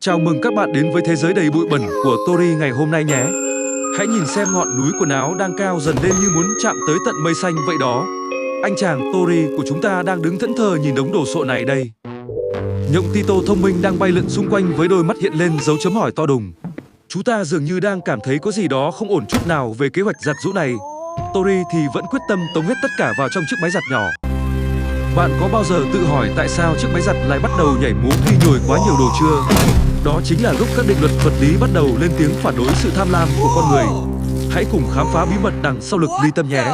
Chào mừng các bạn đến với thế giới đầy bụi bẩn của Tori ngày hôm nay nhé. Hãy nhìn xem ngọn núi quần áo đang cao dần lên như muốn chạm tới tận mây xanh vậy đó. Anh chàng Tori của chúng ta đang đứng thẫn thờ nhìn đống đồ sộ này đây. Nhộng Tito thông minh đang bay lượn xung quanh với đôi mắt hiện lên dấu chấm hỏi to đùng. Chú ta dường như đang cảm thấy có gì đó không ổn chút nào về kế hoạch giặt giũ này. Tori thì vẫn quyết tâm tống hết tất cả vào trong chiếc máy giặt nhỏ. Bạn có bao giờ tự hỏi tại sao chiếc máy giặt lại bắt đầu nhảy múa khi nhồi quá nhiều đồ chưa? Đó chính là lúc các định luật vật lý bắt đầu lên tiếng phản đối sự tham lam của con người. Hãy cùng khám phá bí mật đằng sau lực ly tâm nhé.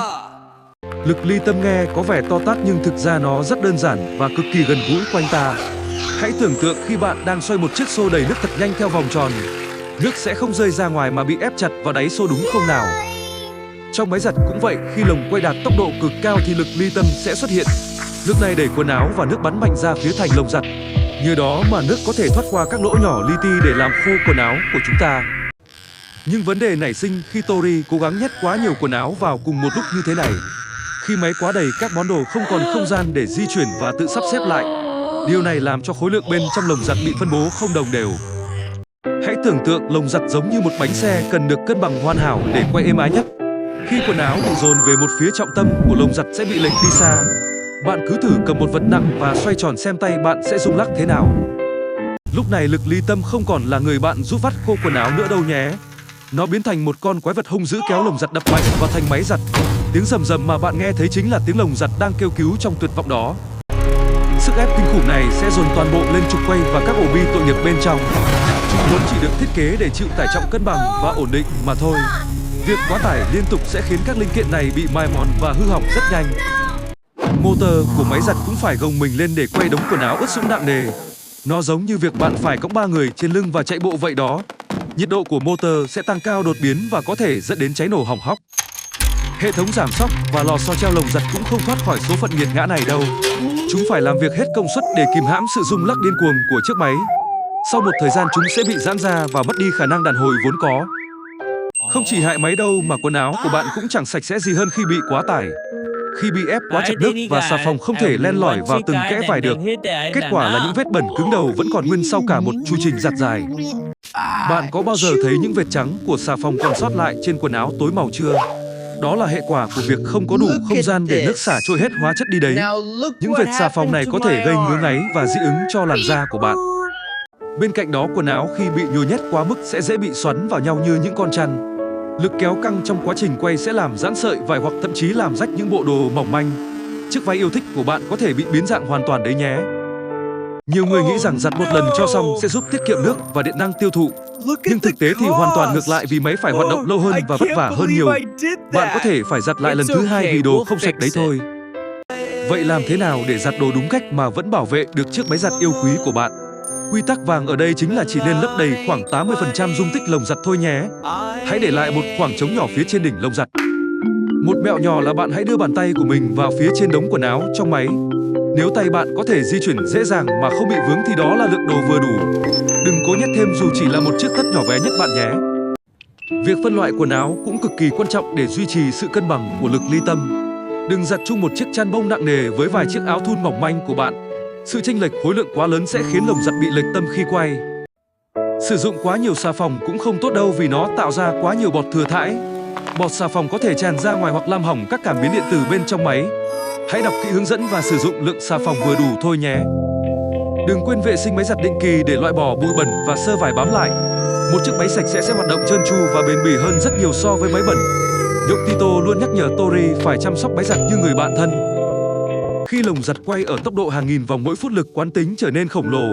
Lực ly tâm nghe có vẻ to tát nhưng thực ra nó rất đơn giản và cực kỳ gần gũi quanh ta. Hãy tưởng tượng khi bạn đang xoay một chiếc xô đầy nước thật nhanh theo vòng tròn. Nước sẽ không rơi ra ngoài mà bị ép chặt vào đáy xô, đúng không nào? Trong máy giặt cũng vậy, khi lồng quay đạt tốc độ cực cao thì lực ly tâm sẽ xuất hiện. Nước này đẩy quần áo và nước bắn mạnh ra phía thành lồng giặt. Nhờ đó mà nước có thể thoát qua các lỗ nhỏ li ti để làm khô quần áo của chúng ta. Nhưng vấn đề nảy sinh khi Tori cố gắng nhét quá nhiều quần áo vào cùng một lúc như thế này. Khi máy quá đầy, các món đồ không còn không gian để di chuyển và tự sắp xếp lại. Điều này làm cho khối lượng bên trong lồng giặt bị phân bố không đồng đều. Hãy tưởng tượng lồng giặt giống như một bánh xe cần được cân bằng hoàn hảo để quay êm ái nhất. Khi quần áo bị dồn về một phía, trọng tâm của lồng giặt sẽ bị lệch đi xa. Bạn cứ thử cầm một vật nặng và xoay tròn xem tay bạn sẽ rung lắc thế nào. Lúc này lực ly tâm không còn là người bạn giúp vắt khô quần áo nữa đâu nhé. Nó biến thành một con quái vật hung dữ kéo lồng giặt đập mạnh vào thành máy giặt. Tiếng rầm rầm mà bạn nghe thấy chính là tiếng lồng giặt đang kêu cứu trong tuyệt vọng đó. Sức ép kinh khủng này sẽ dồn toàn bộ lên trục quay và các ổ bi tội nghiệp bên trong. Chúng vốn chỉ được thiết kế để chịu tải trọng cân bằng và ổn định mà thôi. Việc quá tải liên tục sẽ khiến các linh kiện này bị mài mòn và hư hỏng rất nhanh. Motor của máy giặt cũng phải gồng mình lên để quay đống quần áo ướt sũng nặng nề. Nó giống như việc bạn phải cõng 3 người trên lưng và chạy bộ vậy đó. Nhiệt độ của motor sẽ tăng cao đột biến và có thể dẫn đến cháy nổ hỏng hóc. Hệ thống giảm xóc và lò xo treo lồng giặt cũng không thoát khỏi số phận nghiệt ngã này đâu. Chúng phải làm việc hết công suất để kìm hãm sự rung lắc điên cuồng của chiếc máy. Sau một thời gian chúng sẽ bị giãn ra và mất đi khả năng đàn hồi vốn có. Không chỉ hại máy đâu mà quần áo của bạn cũng chẳng sạch sẽ gì hơn khi bị quá tải. Khi bị ép quá chặt nước và xà phòng không thể len lỏi vào từng kẽ vải được. Kết quả là những vết bẩn cứng đầu vẫn còn nguyên sau cả một chu trình giặt dài. Bạn có bao giờ thấy những vệt trắng của xà phòng còn sót lại trên quần áo tối màu chưa? Đó là hệ quả của việc không có đủ không gian để nước xả trôi hết hóa chất đi đấy. Những vệt xà phòng này có thể gây ngứa ngáy và dị ứng cho làn da của bạn. Bên cạnh đó, quần áo khi bị nhồi nhét quá mức sẽ dễ bị xoắn vào nhau như những con chăn. Lực kéo căng trong quá trình quay sẽ làm giãn sợi vải hoặc thậm chí làm rách những bộ đồ mỏng manh. Chiếc váy yêu thích của bạn có thể bị biến dạng hoàn toàn đấy nhé. Nhiều người nghĩ rằng giặt một lần cho xong sẽ giúp tiết kiệm nước và điện năng tiêu thụ. Nhưng thực tế thì hoàn toàn ngược lại, vì máy phải hoạt động lâu hơn và vất vả hơn nhiều. Bạn có thể phải giặt lại lần thứ 2 vì đồ không sạch đấy thôi. Vậy làm thế nào để giặt đồ đúng cách mà vẫn bảo vệ được chiếc máy giặt yêu quý của bạn? Quy tắc vàng ở đây chính là chỉ nên lấp đầy khoảng 80% dung tích lồng giặt thôi nhé. Hãy để lại một khoảng trống nhỏ phía trên đỉnh lồng giặt. Một mẹo nhỏ là bạn hãy đưa bàn tay của mình vào phía trên đống quần áo trong máy. Nếu tay bạn có thể di chuyển dễ dàng mà không bị vướng thì đó là lượng đồ vừa đủ. Đừng cố nhét thêm dù chỉ là một chiếc tất nhỏ bé nhất bạn nhé. Việc phân loại quần áo cũng cực kỳ quan trọng để duy trì sự cân bằng của lực ly tâm. Đừng giặt chung một chiếc chăn bông nặng nề với vài chiếc áo thun mỏng manh của bạn. Sự chênh lệch khối lượng quá lớn sẽ khiến lồng giặt bị lệch tâm khi quay. Sử dụng quá nhiều xà phòng cũng không tốt đâu vì nó tạo ra quá nhiều bọt thừa thãi. Bọt xà phòng có thể tràn ra ngoài hoặc làm hỏng các cảm biến điện tử bên trong máy. Hãy đọc kỹ hướng dẫn và sử dụng lượng xà phòng vừa đủ thôi nhé. Đừng quên vệ sinh máy giặt định kỳ để loại bỏ bụi bẩn và xơ vải bám lại. Một chiếc máy sạch sẽ hoạt động trơn tru và bền bỉ hơn rất nhiều so với máy bẩn. Nhộng Tito luôn nhắc nhở Tori phải chăm sóc máy giặt như người bạn thân. Khi lồng giặt quay ở tốc độ hàng nghìn vòng mỗi phút, lực quán tính trở nên khổng lồ.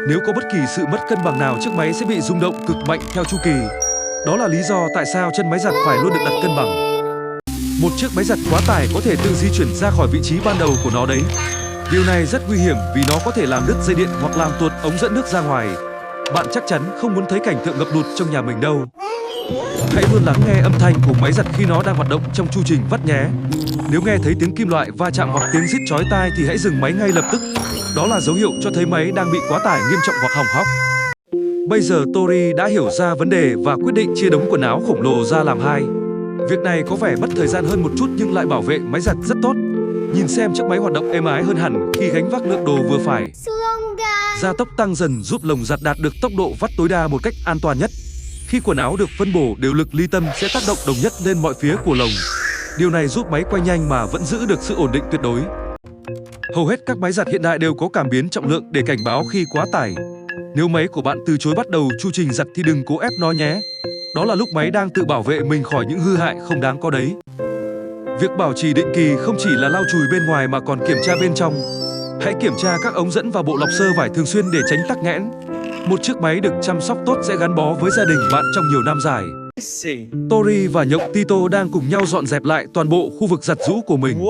Nếu có bất kỳ sự mất cân bằng nào, chiếc máy sẽ bị rung động cực mạnh theo chu kỳ. Đó là lý do tại sao chân máy giặt phải luôn được đặt cân bằng. Một chiếc máy giặt quá tải có thể tự di chuyển ra khỏi vị trí ban đầu của nó đấy. Điều này rất nguy hiểm vì nó có thể làm đứt dây điện hoặc làm tuột ống dẫn nước ra ngoài. Bạn chắc chắn không muốn thấy cảnh tượng ngập lụt trong nhà mình đâu. Hãy luôn lắng nghe âm thanh của máy giặt khi nó đang hoạt động trong chu trình vắt nhé. Nếu nghe thấy tiếng kim loại va chạm hoặc tiếng rít chói tai thì hãy dừng máy ngay lập tức. Đó là dấu hiệu cho thấy máy đang bị quá tải nghiêm trọng hoặc hỏng hóc. Bây giờ Tori đã hiểu ra vấn đề và quyết định chia đống quần áo khổng lồ ra làm hai. Việc này có vẻ mất thời gian hơn một chút nhưng lại bảo vệ máy giặt rất tốt. Nhìn xem chiếc máy hoạt động êm ái hơn hẳn khi gánh vác lượng đồ vừa phải. Gia tốc tăng dần giúp lồng giặt đạt được tốc độ vắt tối đa một cách an toàn nhất. Khi quần áo được phân bổ đều lực ly tâm sẽ tác động đồng nhất lên mọi phía của lồng. Điều này giúp máy quay nhanh mà vẫn giữ được sự ổn định tuyệt đối. Hầu hết các máy giặt hiện đại đều có cảm biến trọng lượng để cảnh báo khi quá tải. Nếu máy của bạn từ chối bắt đầu chu trình giặt thì đừng cố ép nó nhé. Đó là lúc máy đang tự bảo vệ mình khỏi những hư hại không đáng có đấy. Việc bảo trì định kỳ không chỉ là lau chùi bên ngoài mà còn kiểm tra bên trong. Hãy kiểm tra các ống dẫn và bộ lọc xơ vải thường xuyên để tránh tắc nghẽn. Một chiếc máy được chăm sóc tốt sẽ gắn bó với gia đình bạn trong nhiều năm dài. Tori và nhộng Tito đang cùng nhau dọn dẹp lại toàn bộ khu vực giặt giũ của mình.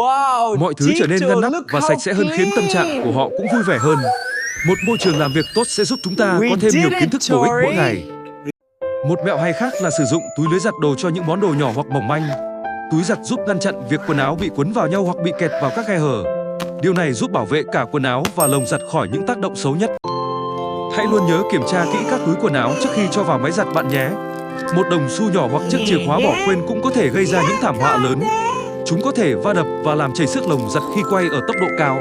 Mọi thứ trở nên ngăn nắp và sạch sẽ hơn khiến tâm trạng của họ cũng vui vẻ hơn. Một môi trường làm việc tốt sẽ giúp chúng ta có thêm nhiều kiến thức bổ ích mỗi ngày. Một mẹo hay khác là sử dụng túi lưới giặt đồ cho những món đồ nhỏ hoặc mỏng manh. Túi giặt giúp ngăn chặn việc quần áo bị quấn vào nhau hoặc bị kẹt vào các khe hở. Điều này giúp bảo vệ cả quần áo và lồng giặt khỏi những tác động xấu nhất. Hãy luôn nhớ kiểm tra kỹ các túi quần áo trước khi cho vào máy giặt bạn nhé. Một đồng xu nhỏ hoặc chiếc chìa khóa bỏ quên cũng có thể gây ra những thảm họa lớn. Chúng có thể va đập và làm chảy xước lồng giặt khi quay ở tốc độ cao.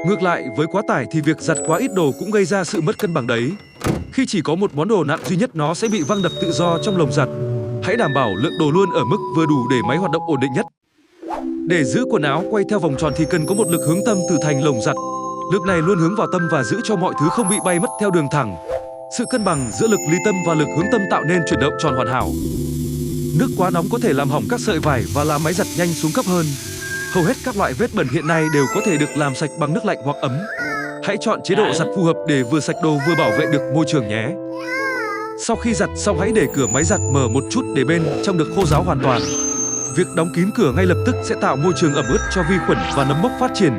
Ngược lại, với quá tải thì việc giặt quá ít đồ cũng gây ra sự mất cân bằng đấy. Khi chỉ có một món đồ nặng duy nhất, nó sẽ bị văng đập tự do trong lồng giặt. Hãy đảm bảo lượng đồ luôn ở mức vừa đủ để máy hoạt động ổn định nhất. Để giữ quần áo quay theo vòng tròn thì cần có một lực hướng tâm từ thành lồng giặt. Lực này luôn hướng vào tâm và giữ cho mọi thứ không bị bay mất theo đường thẳng. Sự cân bằng giữa lực ly tâm và lực hướng tâm tạo nên chuyển động tròn hoàn hảo. Nước quá nóng có thể làm hỏng các sợi vải và làm máy giặt nhanh xuống cấp hơn. Hầu hết các loại vết bẩn hiện nay đều có thể được làm sạch bằng nước lạnh hoặc ấm. Hãy chọn chế độ giặt phù hợp để vừa sạch đồ vừa bảo vệ được môi trường nhé. Sau khi giặt xong, hãy để cửa máy giặt mở một chút để bên trong được khô ráo hoàn toàn. Việc đóng kín cửa ngay lập tức sẽ tạo môi trường ẩm ướt cho vi khuẩn và nấm mốc phát triển.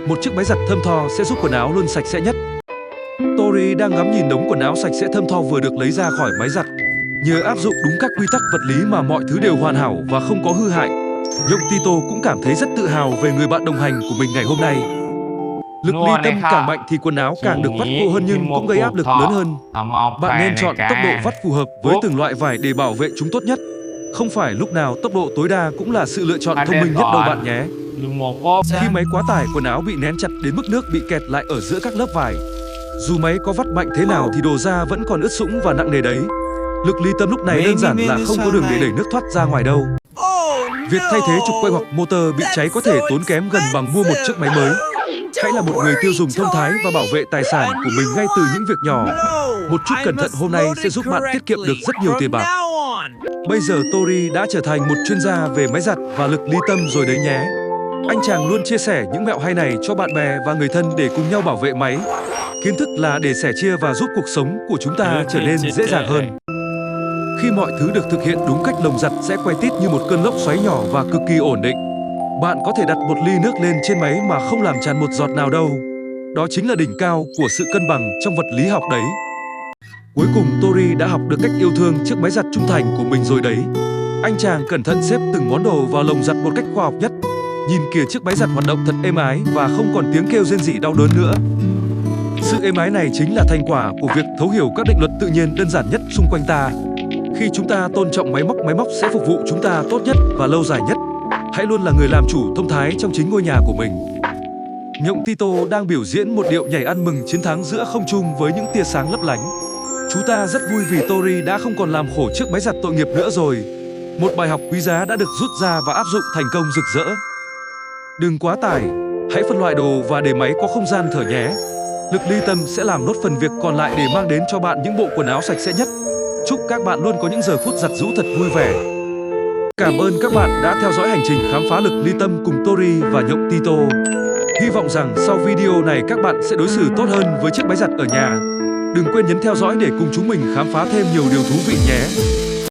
Một chiếc máy giặt thơm tho sẽ giúp quần áo luôn sạch sẽ nhất. Tori đang ngắm nhìn đống quần áo sạch sẽ thơm tho vừa được lấy ra khỏi máy giặt. Nhờ áp dụng đúng các quy tắc vật lý mà mọi thứ đều hoàn hảo và không có hư hại. Nhộng Tito cũng cảm thấy rất tự hào về người bạn đồng hành của mình ngày hôm nay. Lực ly tâm càng mạnh thì quần áo càng được vắt khô hơn nhưng cũng gây áp lực lớn hơn. Bạn nên chọn tốc độ vắt phù hợp với từng loại vải để bảo vệ chúng tốt nhất. Không phải lúc nào tốc độ tối đa cũng là sự lựa chọn thông minh nhất đâu bạn nhé. Khi máy quá tải, quần áo bị nén chặt đến mức nước bị kẹt lại ở giữa các lớp vải. Dù máy có vắt mạnh thế nào thì đồ da vẫn còn ướt sũng và nặng nề đấy. Lực ly tâm lúc này đơn giản là không có đường để đẩy nước thoát ra ngoài đâu. Việc thay thế trục quay hoặc motor bị cháy có thể tốn kém gần bằng mua một chiếc máy mới. Hãy là một người tiêu dùng thông thái và bảo vệ tài sản của mình ngay từ những việc nhỏ. Một chút cẩn thận hôm nay sẽ giúp bạn tiết kiệm được rất nhiều tiền bạc. Bây giờ Tori đã trở thành một chuyên gia về máy giặt và lực ly tâm rồi đấy nhé. Anh chàng luôn chia sẻ những mẹo hay này cho bạn bè và người thân để cùng nhau bảo vệ máy. Kiến thức là để sẻ chia và giúp cuộc sống của chúng ta trở nên dễ dàng hơn. Khi mọi thứ được thực hiện đúng cách, lồng giặt sẽ quay tít như một cơn lốc xoáy nhỏ và cực kỳ ổn định. Bạn có thể đặt một ly nước lên trên máy mà không làm tràn một giọt nào đâu. Đó chính là đỉnh cao của sự cân bằng trong vật lý học đấy. Cuối cùng Tori đã học được cách yêu thương chiếc máy giặt trung thành của mình rồi đấy. Anh chàng cẩn thận xếp từng món đồ vào lồng giặt một cách khoa học nhất. Nhìn kìa, chiếc máy giặt hoạt động thật êm ái và không còn tiếng kêu rên rỉ đau đớn nữa. Sự êm ái này chính là thành quả của việc thấu hiểu các định luật tự nhiên đơn giản nhất xung quanh ta. Khi chúng ta tôn trọng máy móc sẽ phục vụ chúng ta tốt nhất và lâu dài nhất. Hãy luôn là người làm chủ thông thái trong chính ngôi nhà của mình. Nhộng Tito đang biểu diễn một điệu nhảy ăn mừng chiến thắng giữa không trung với những tia sáng lấp lánh. Chú ta rất vui vì Tori đã không còn làm khổ chiếc máy giặt tội nghiệp nữa rồi. Một bài học quý giá đã được rút ra và áp dụng thành công rực rỡ. Đừng quá tải, hãy phân loại đồ và để máy có không gian thở nhé. Lực ly tâm sẽ làm nốt phần việc còn lại để mang đến cho bạn những bộ quần áo sạch sẽ nhất. Chúc các bạn luôn có những giờ phút giặt giũ thật vui vẻ. Cảm ơn các bạn đã theo dõi hành trình khám phá lực ly tâm cùng Tori và Nhộng Tito. Hy vọng rằng sau video này các bạn sẽ đối xử tốt hơn với chiếc máy giặt ở nhà. Đừng quên nhấn theo dõi để cùng chúng mình khám phá thêm nhiều điều thú vị nhé.